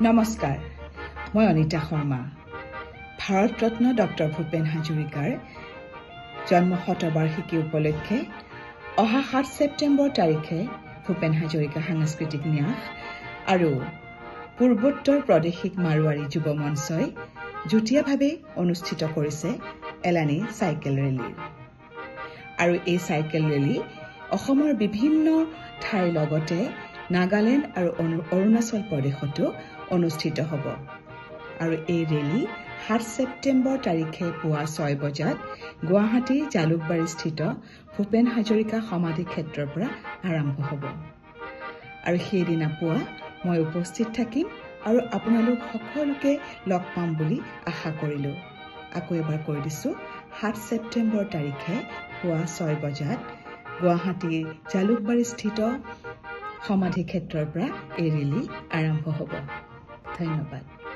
নমস্কাৰ, মই অনিতা শৰ্মা। ভাৰত ৰত্ন ডক্টৰ ভূপেন হাজৰিকাৰ জন্ম শতবাৰ্ষিকী উপলক্ষে অহা ৭ ছেপ্টেম্বৰ তাৰিখে ভূপেন হাজৰিকা সাংস্কৃতিক ন্যাস আৰু পূৰ্বোত্তৰ প্ৰাদেশিক মাৰোৱাৰী যুৱ মঞ্চই যুটীয়াভাৱে অনুষ্ঠিত কৰিছে এলানি চাইকেল ৰেলী। আৰু এই চাইকেল ৰেলী অসমৰ বিভিন্ন ঠাইৰ লগতে নাগালেণ্ড আৰু অৰুণাচল প্ৰদেশতো অনুষ্ঠিত হ'ব। আৰু এই ৰেলী ৭ ছেপ্টেম্বৰ তাৰিখে পুৱা ৬ বজাত গুৱাহাটীৰ জালুকবাৰীস্থিত ভূপেন হাজৰিকা সমাধি ক্ষেত্ৰৰ পৰা আৰম্ভ হ'ব। আৰু সেইদিনা পুৱা মই উপস্থিত থাকিম আৰু আপোনালোক সকলোকে লগ পাম বুলি আশা কৰিলোঁ। আকৌ এবাৰ কৈ দিছোঁ, ৭ ছেপ্টেম্বৰ তাৰিখে পুৱা ৬ বজাত গুৱাহাটীৰ জালুকবাৰীস্থিত সমাধি ক্ষেত্ৰৰ পৰা এই ৰেলী আৰম্ভ হ'ব। ধন্যবাদ।